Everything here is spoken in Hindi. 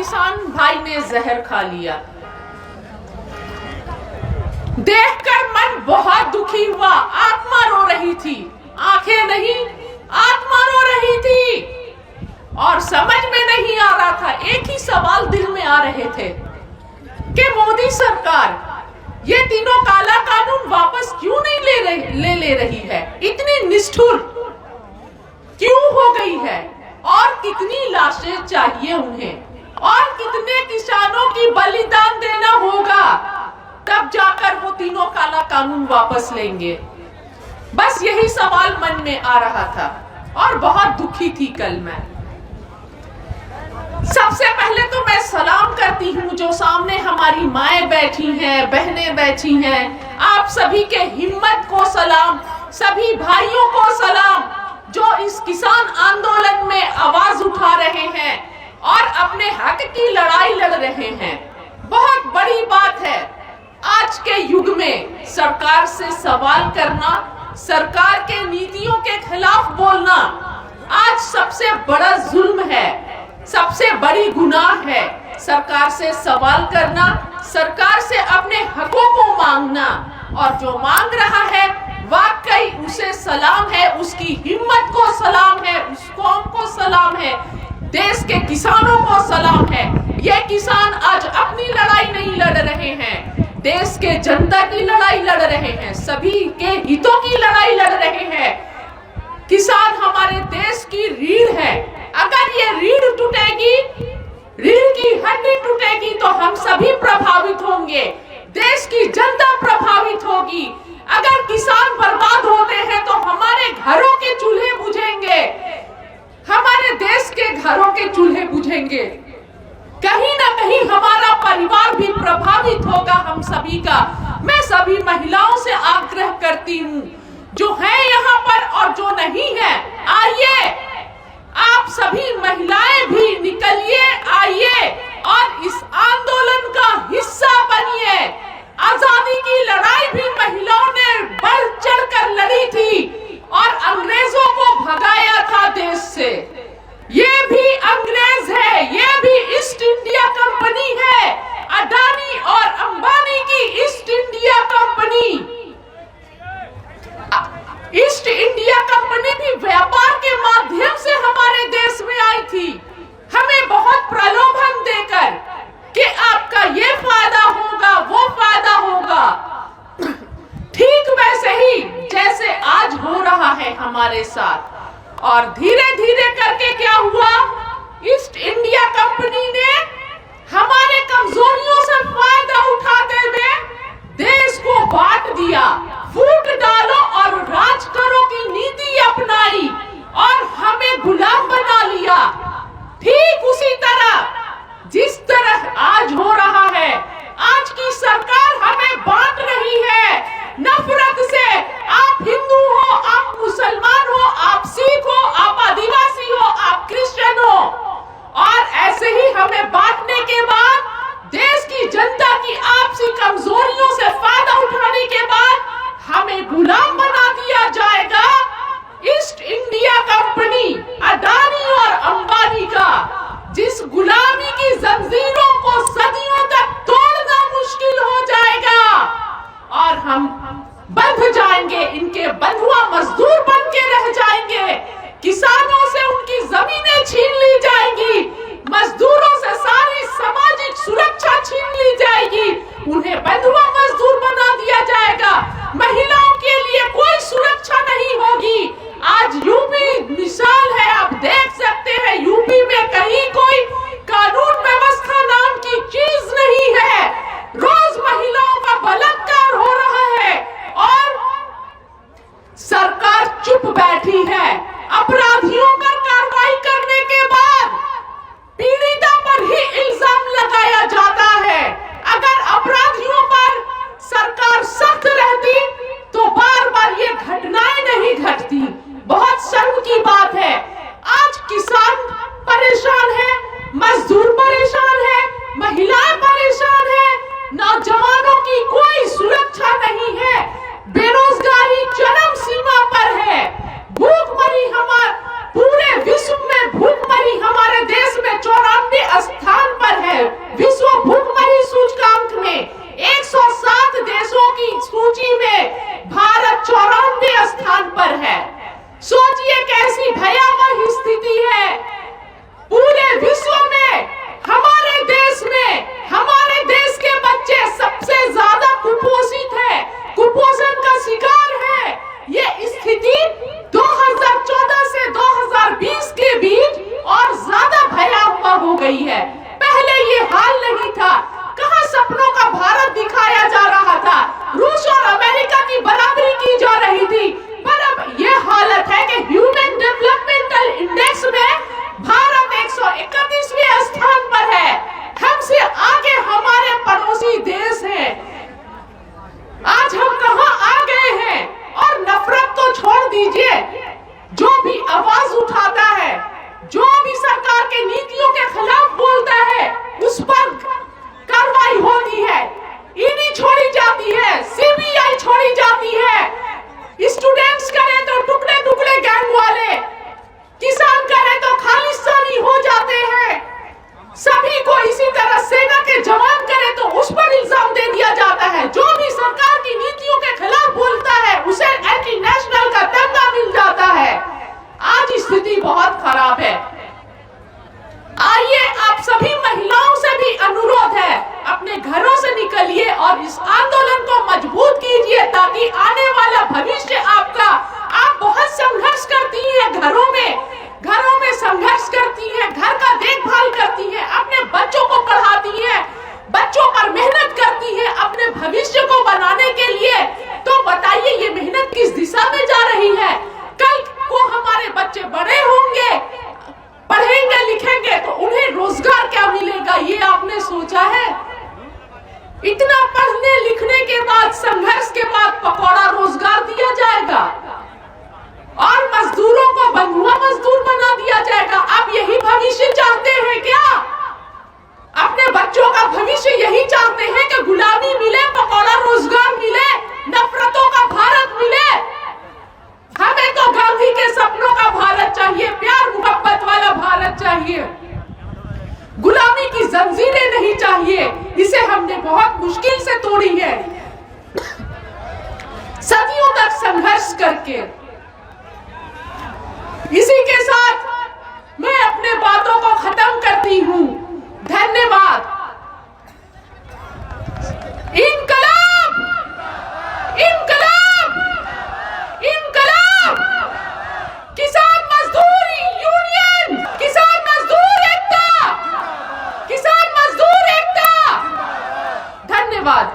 किसान भाई ने जहर खा लिया। देखकर मन बहुत दुखी हुआ। आत्मा रो रही थी, आंखें नहीं, आत्मा रो रही थी। और समझ में नहीं आ रहा था, एक ही सवाल दिल में आ रहे थे कि मोदी सरकार ये तीनों काला कानून वापस क्यों नहीं ले रही है? इतनी निष्ठुर क्यों हो गई है? और कितनी लाशें चाहिए उन्हें? और कितने किसानों की बलिदान देना होगा तब जाकर वो तीनों काला कानून वापस लेंगे? बस यही सवाल मन में आ रहा था और बहुत दुखी थी कल मैं। सबसे पहले तो मैं सलाम करती हूँ जो सामने हमारी माएं बैठी हैं, बहनें बैठी हैं। आप सभी के हिम्मत को सलाम, सभी भाइयों को सलाम जो इस किसान आंदोलन में आवाज उठा रहे हैं और अपने हक की लड़ाई लड़ रहे हैं। बहुत बड़ी बात है आज के युग में सरकार से सवाल करना, सरकार के नीतियों के खिलाफ बोलना आज सबसे बड़ा जुल्म है, सबसे बड़ी गुनाह है। सरकार से सवाल करना, सरकार से अपने हकों को मांगना, और जो मांग रहा है वाकई उसे सलाम है, उसकी हिम्मत को सलाम है, उस कौम को सलाम है, देश के किसानों को सलाम है। ये किसान आज अपनी लड़ाई नहीं लड़ रहे हैं, देश के जनता की लड़ाई लड़ रहे हैं, सभी के हितों की लड़ाई लड़ रहे हैं। किसान हमारे देश की रीढ़ है। अगर ये रीढ़ टूटेगी, रीढ़ की हड्डी टूटेगी तो हम सभी प्रभावित होंगे, देश की जनता प्रभावित होगी। अगर किसान बर्बाद होते हैं तो हमारे घरों के चूल्हे बुझेंगे, हमारे देश के घरों के चूल्हे बुझेंगे। कहीं ना कहीं हमारा परिवार भी प्रभावित होगा, हम सभी का। मैं सभी महिलाओं से आग्रह करती हूँ जो है यहाँ पर और जो नहीं है, आइए आप सभी महिलाएं भी निकलिए, आइए और इस आंदोलन का हिस्सा बनिए। आजादी की लड़ाई भी महिलाओं ने बढ़ चढ़कर लड़ी थी और अंग्रेजों को भगाया था देश से। ये भी अंग्रेज है, ये भी ईस्ट इंडिया कंपनी है, अडानी और अंबानी की east India company. East India company भी व्यापार के माध्यम से हमारे देश में आई थी, हमें बहुत प्रलोभन देकर कि आपका ये फायदा होगा, वो फायदा होगा। ठीक वैसे ही जैसे आज हो रहा है हमारे साथ। और धीरे धीरे करके क्या हुआ, ईस्ट इंडिया कंपनी ने हमारे कमजोरियों से फायदा उठाते हुए देश को बांट दिया, फूट डालो और राज करो की नीति अपनाई और हमें गुलाम बना लिया। ठीक उसी तरह जिस तरह आज हो रहा है, आज की सरकार हमें बांट रही है नफरत से। आप हिंदू हो, आप मुसलमान हो, आप सिख हो, आप आदिवासी हो, आप क्रिश्चियन हो, और ऐसे ही हमें बांटने के बाद देश की जनता की आपसी कमजोरियों से फायदा उठाने के बाद हमें गुलाम बना दिया जाएगा। ईस्ट इंडिया कंपनी, अडानी और अंबानी का, जिस गुलामी की जंजीरों को सदियों तक तोड़ना मुश्किल हो जाएगा और हम बंध जाएंगे, इनके बंधुआ मजदूर बन के रह जाएंगे। किसानों से उनकी जमीनें छीन ली जाएंगी, मजदूरों से सारी सामाजिक सुरक्षा छीन ली जाएगी, उन्हें बंधुआ मजदूर बना दिया जाएगा। महिलाओं के लिए कोई सुरक्षा नहीं होगी। आज यूपी मिसाल है, आप देख सकते हैं यूपी में कहीं कोई आप सभी महिलाओं से भी अनुरोध है, अपने घरों से निकलिए और इस आंदोलन को मजबूत कीजिए ताकि आने वाला भविष्य आपका, आप बहुत संघर्ष करती हैं घरों में संघर्ष करती हैं, घर का देखभाल करती हैं, अपने बच्चों को पढ़ाती हैं, बच्चों पर मेहनत करती हैं अपने भविष्य को बनाने के लिए। तो बताइए ये मेहनत किस दिशा में जा रही है? कल को हमारे बच्चे बड़े होंगे, पढ़ेंगे लिखेंगे तो उन्हें रोजगार क्या मिलेगा, ये आपने सोचा है? इतना पढ़ने लिखने के बाद, संघर्ष के बाद पकौड़ा रोजगार दिया जाएगा और मजदूरों को बंधुआ मजदूर बना दिया जाएगा। आप यही भविष्य चाहते हैं क्या? अपने बच्चों का भविष्य यही चाहते हैं कि गुलामी मिले, पकौड़ा रोजगार मिले, नफरतों का भारत मिले? हमें तो गांधी के सपनों का भारत चाहिए, प्यार मोहब्बत वाला भारत चाहिए, गुलामी की जंजीरें नहीं चाहिए। इसे हमने बहुत मुश्किल से तोड़ी है, सदियों तक संघर्ष करके। इसी के साथ मैं अपने बातों को खत्म करती हूं। धन्यवाद। इनकलाब, इनकलाब, इनकलाब, किसान मजदूर यूनियन, किसान मजदूर एकता, किसान मजदूर एकता। धन्यवाद।